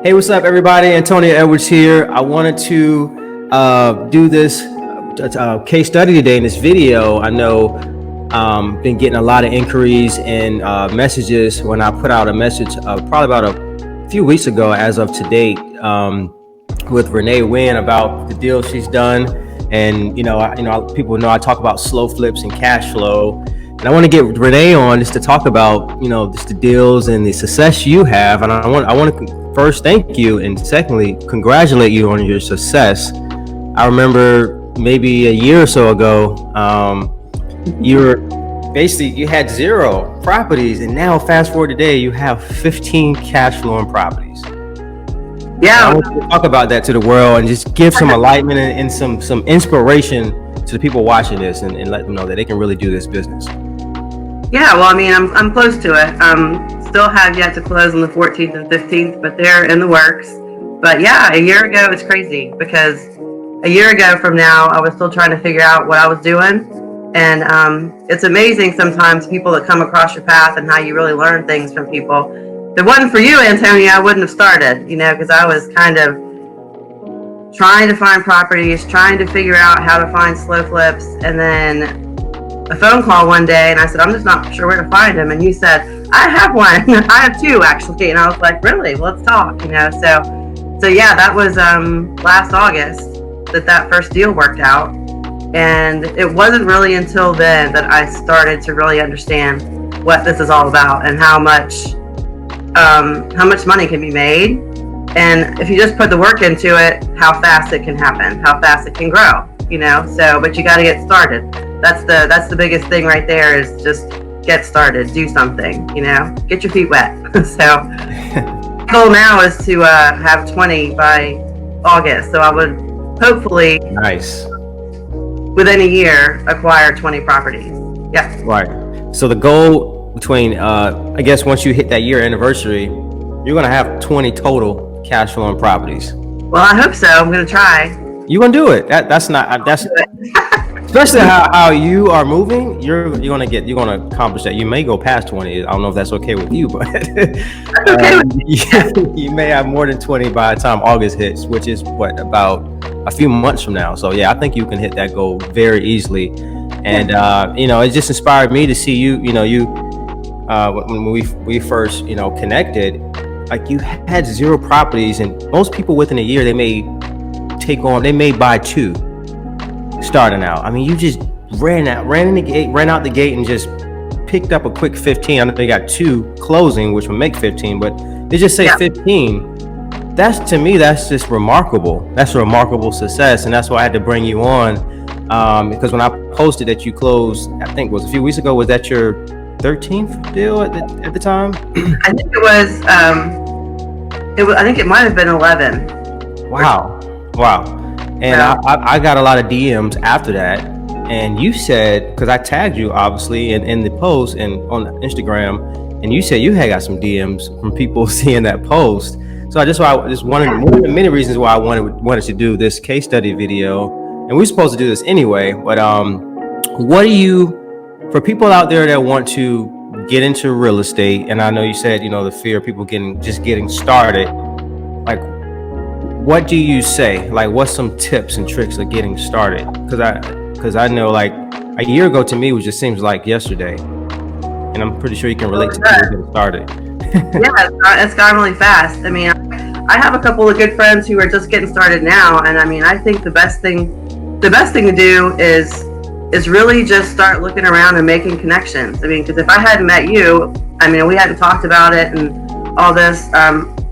Hey, what's up, everybody? Antonio Edwards here. I wanted to do this case study today in this video. I know been getting a lot of inquiries and messages when I put out a message probably about a few weeks ago as of to date with Renee Wian about the deal she's done. And people know I talk about slow flips and cash flow. And I want to get Renee on just to talk about, just the deals and the success you have. And I want to first thank you, and secondly, congratulate you on your success. I remember maybe a year or so ago, you had 0 properties, and now fast forward today, you have 15 cash flowing properties. Yeah, I want to talk about that to the world and just give some enlightenment and some inspiration to the people watching this, and let them know that they can really do this business. Yeah, well, I mean, I'm close to it. Still have yet to close on the 14th and 15th, but they're in the works. But yeah, a year ago, it's crazy because a year ago from now, I was still trying to figure out what I was doing. And it's amazing sometimes people that come across your path and how you really learn things from people. If it wasn't for you, Antonio, I wouldn't have started, because I was kind of trying to find properties, trying to figure out how to find slow flips, and then a phone call one day, and I said, I'm just not sure where to find them. And you said, I have one. I have 2 actually. And I was like, really? Let's talk. So yeah, that was last August that first deal worked out. And it wasn't really until then that I started to really understand what this is all about and how much money can be made. And if you just put the work into it, how fast it can happen, how fast it can grow, but you got to get started. That's the biggest thing right there, is just get started, do something, get your feet wet. So the goal now is to have 20 by August. So I would hopefully within a year acquire 20 properties. Yeah. Right. So the goal between, I guess once you hit that year anniversary, you're going to have 20 total cash flowing properties. Well, I hope so. I'm going to try. You're going to do it. That's especially how you are moving, you're going to accomplish that. You may go past 20. I don't know if that's okay with you, but you may have more than 20 by the time August hits, which is about a few months from now. So yeah, I think you can hit that goal very easily. And it just inspired me to see you. When we first connected, like you had 0 properties, and most people within a year they may buy 2. Starting out, I mean, you just ran out the gate and just picked up a quick 15. I know they got 2 closing, which would make 15, but they just say 15. That's just remarkable. That's a remarkable success, and that's why I had to bring you on, because when I posted that you closed, I think it was a few weeks ago, was that your 13th deal at the time? I think it was. I think it might have been 11. Wow. And I got a lot of DMs after that, and you said, because I tagged you obviously in the post and on Instagram, and you said you had got some DMs from people seeing that post. So I just wanted, one of the many reasons why I wanted to do this case study video, and we're supposed to do this anyway. But for people out there that want to get into real estate, and I know you said the fear of people getting started, like, what do you say? Like, what's some tips and tricks of getting started? Because I know, like, a year ago to me, it just seems like yesterday, and I'm pretty sure you can relate to people getting started. Yeah, it's gone really fast. I mean, I have a couple of good friends who are just getting started now, and I mean, I think the best thing to do is really just start looking around and making connections. I mean, because if I hadn't met you, I mean, we hadn't talked about it and all this.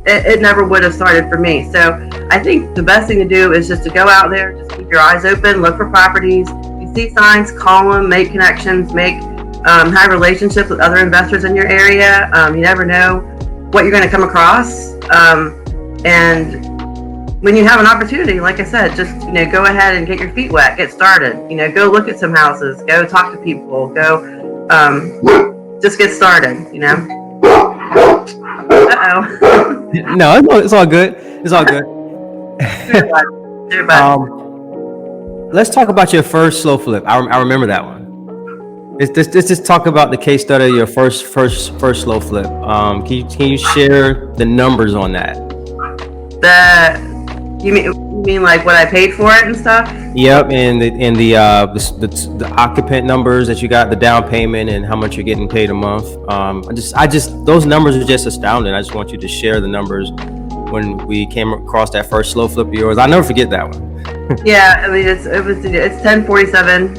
It never would have started for me. So I think the best thing to do is just to go out there, just keep your eyes open, look for properties. You see signs, call them, make connections, have relationships with other investors in your area. You never know what you're going to come across. And when you have an opportunity, like I said, just go ahead and get your feet wet, get started. Go look at some houses, go talk to people, just get started. Uh-oh. No, it's all good. It's all good. Let's talk about your first slow flip. I remember that one. Let's just talk about the case study of your first slow flip. Can you share the numbers on that? You mean like what I paid for it and stuff? Yep, and the occupant numbers that you got, the down payment, and how much you're getting paid a month. I just those numbers are just astounding. I just want you to share the numbers when we came across that first slow flip of yours. I'll never forget that one. Yeah, I mean it's 1047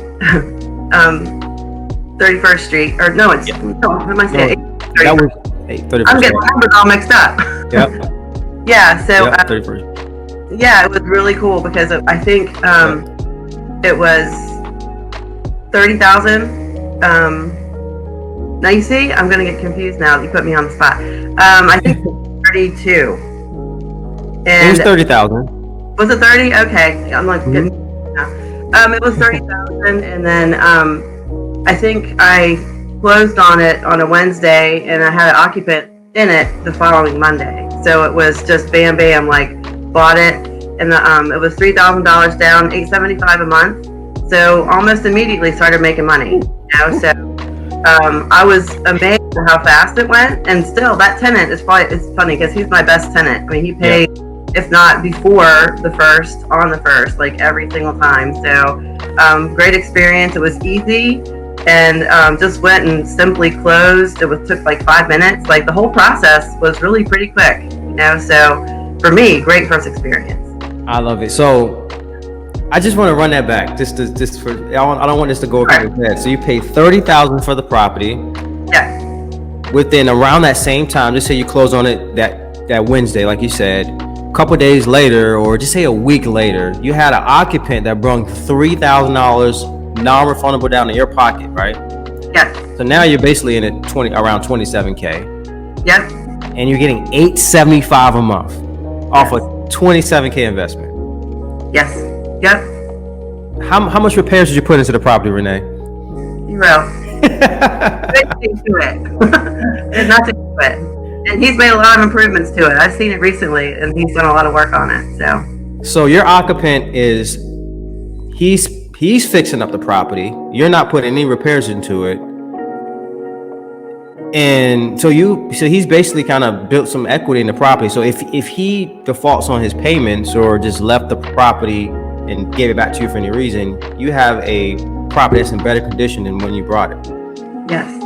31st Street, or no, it's no, what am I saying? That was 31st. I'm getting the numbers all mixed up. Yep. Yeah, so 31st. yeah, it was really cool because I think it was 30,000. Now you see, I'm gonna get confused now. You put me on the spot. I think 32. And It was 30,000. Was it 30? Okay, I'm like, it was 30,000, and then I think I closed on it on a Wednesday, and I had an occupant in it the following Monday. So it was just bam, bam, like bought it, and it was $3,000 down, $875 a month. So almost immediately started making money. So I was amazed at how fast it went, and still that tenant is it's funny because he's my best tenant. I mean, he paid. Yeah. If not before the first, on the first, like every single time. So great experience. It was easy, and just went and simply closed. It took like 5 minutes. Like the whole process was really pretty quick, so for me, great first experience. I love it. So I just want to run that back just for, I don't want this to go over your head. So you paid $30,000 for the property. Yeah. Within around that same time, just say you close on it that Wednesday, like you said, couple days later, or just say a week later, you had an occupant that brought $3,000 non-refundable down in your pocket, right? Yeah. So now you're basically in it around 27K. Yep. And you're getting $875 a month off a 27K investment. Yes. Yep. How much repairs did you put into the property, Renee? 0. Nothing to it. There's nothing to it. And he's made a lot of improvements to it. I've seen it recently, and he's done a lot of work on it. So your occupant he's fixing up the property. You're not putting any repairs into it, and so he's basically kind of built some equity in the property. So if he defaults on his payments or just left the property and gave it back to you for any reason, you have a property that's in better condition than when you brought it. Yes.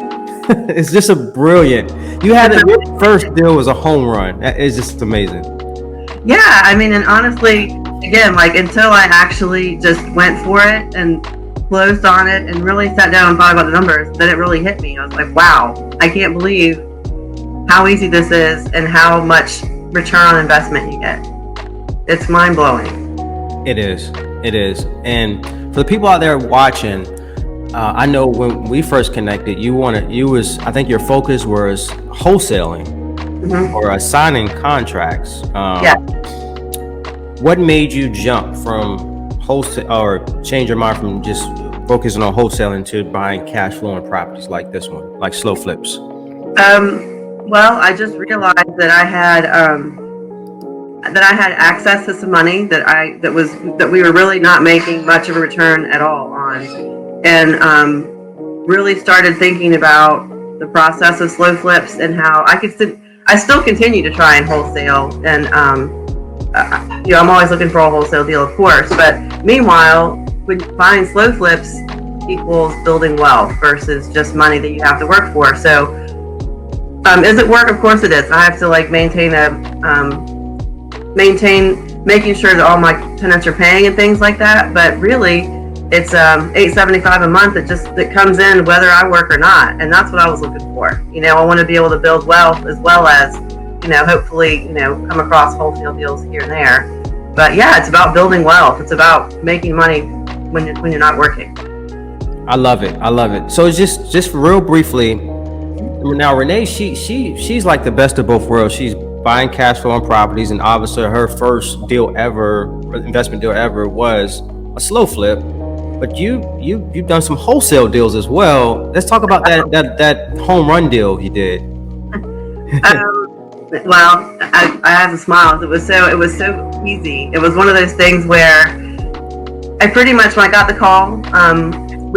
It's just brilliant. You had your first deal was a home run. That is just amazing. Yeah, I mean, and honestly, again, like until I actually just went for it and closed on it and really sat down and thought about the numbers, then it really hit me. I was like, wow, I can't believe how easy this is and how much return on investment you get. It's mind blowing. It is. And for the people out there watching, I know when we first connected, I think your focus was wholesaling or signing contracts. Yeah. What made you jump from wholesale or change your mind from just focusing on wholesaling to buying cash flowing properties like this one, like slow flips? Well, I just realized that I had access to some money that we were really not making much of a return at all on. And really started thinking about the process of slow flips and how I still continue to try and wholesale, and I'm always looking for a wholesale deal, of course. But meanwhile, when buying slow flips equals building wealth versus just money that you have to work for. So, is it work? Of course it is. I have to maintain making sure that all my tenants are paying and things like that. But really, it's $875 a month that comes in whether I work or not, and that's what I was looking for. I want to be able to build wealth as well as, hopefully, come across wholesale deals here and there. But yeah, it's about building wealth. It's about making money when you're not working. I love it. So just real briefly, now Renee, she's like the best of both worlds. She's buying cash flow on properties, and obviously her first investment deal ever was a slow flip. But you've done some wholesale deals as well. Let's talk about that home run deal you did. Well, I have to smile. It was so easy. It was one of those things where I pretty much, when I got the call,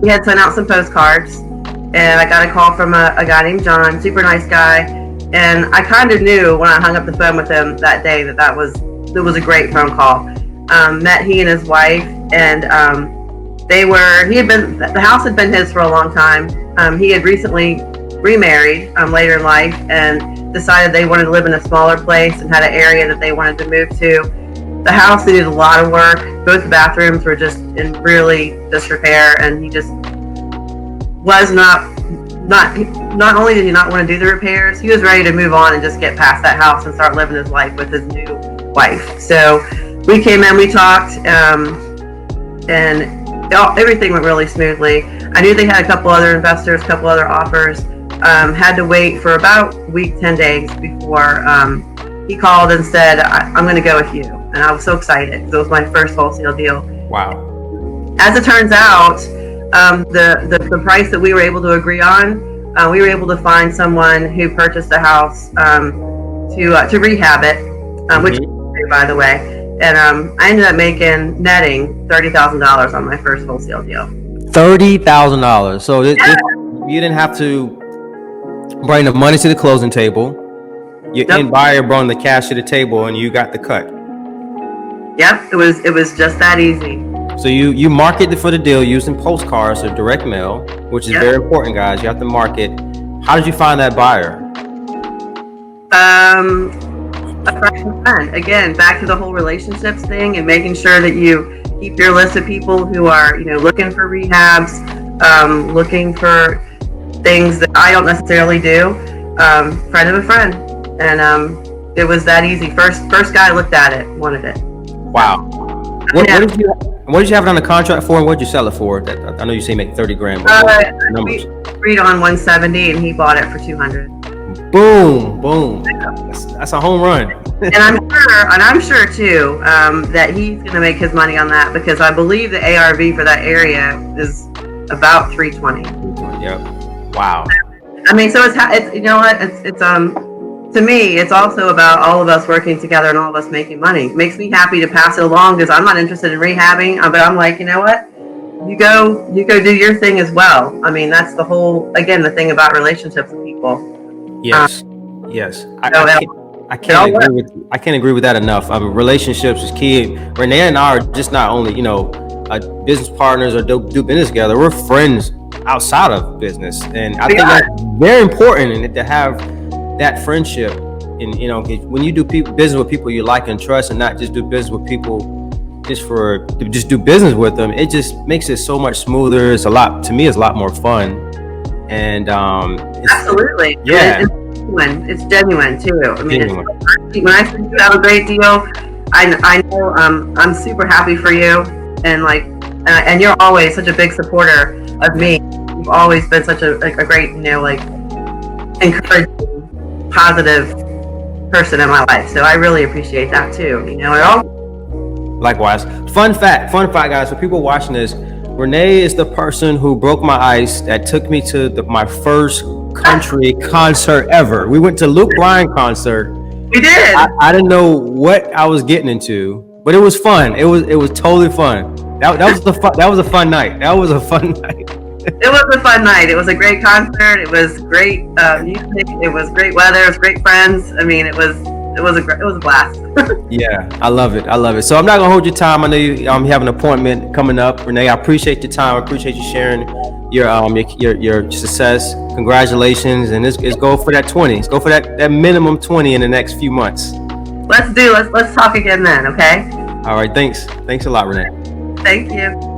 we had sent out some postcards, and I got a call from a guy named John, super nice guy, and I kind of knew when I hung up the phone with him that day that was was a great phone call. Met he and his wife, and the house had been his for a long time. He had recently remarried later in life and decided they wanted to live in a smaller place and had an area that they wanted to move to. The house needed a lot of work. Both the bathrooms were just in really disrepair, and he just was not only did he not want to do the repairs, he was ready to move on and just get past that house and start living his life with his new wife. So we came in, we talked, and everything went really smoothly. I knew they had a couple other investors, a couple other offers. Had to wait for about a week, 10 days before he called and said, I'm going to go with you. And I was so excited because it was my first wholesale deal. Wow. As it turns out, the price that we were able to agree on, we were able to find someone who purchased the house to rehab it, which is by the way. And I ended up netting $30,000 on my first wholesale deal. $30,000. So you didn't have to bring the money to the closing table. Your end buyer brought the cash to the table, and you got the cut. Yep, it was just that easy. So you marketed for the deal using postcards or direct mail, which is very important, guys. You have to market. How did you find that buyer? A friend. Again, back to the whole relationships thing and making sure that you keep your list of people who are, looking for rehabs, looking for things that I don't necessarily do. Friend of a friend, and it was that easy. First guy looked at it, wanted it. Wow. What did you have it on the contract for, and what did you sell it for? I know you say you make 30 grand. We agreed on 170, and he bought it for 200. Boom. That's a home run. And I'm sure too that he's going to make his money on that, because I believe the ARV for that area is about 320. Yep. Wow. I mean, so it's you know what, it's to me, it's also about all of us working together and all of us making money. It makes me happy to pass it along, because I'm not interested in rehabbing, but I'm like, you know what? You go do your thing as well. I mean, that's the whole, again, the thing about relationships with people. Yes. I can't agree with that enough. Relationships is key. Renee and I are just not only, business partners or do business together. We're friends outside of business, and I think that's very important to have that friendship. And when you do business with people you like and trust, and not just do business with people just do business with them, it just makes it so much smoother. It's a lot more fun. And absolutely, it's genuine too. I mean, when I think you have a great deal, I know I'm super happy for you, and and you're always such a big supporter of me. You've always been such a great, encouraging, positive person in my life. So I really appreciate that too. Likewise. Fun fact, guys, for people watching this, Renee is the person who broke my ice, that took me to my first country concert ever. We went to Luke Bryan concert. We did. I didn't know what I was getting into, but it was fun. It was totally fun. That was a fun night. It was a fun night. It was a great concert. It was great music. It was great weather. It was great friends. I mean, it was a blast. Yeah, I love it. So I'm not gonna hold your time. I know you have an appointment coming up, Renee. I appreciate your time. I appreciate you sharing your success. Congratulations, and let's go for that 20. Let's go for that minimum 20 in the next few months. Let's talk again then, okay? All right, thanks a lot, Renee. Thank you.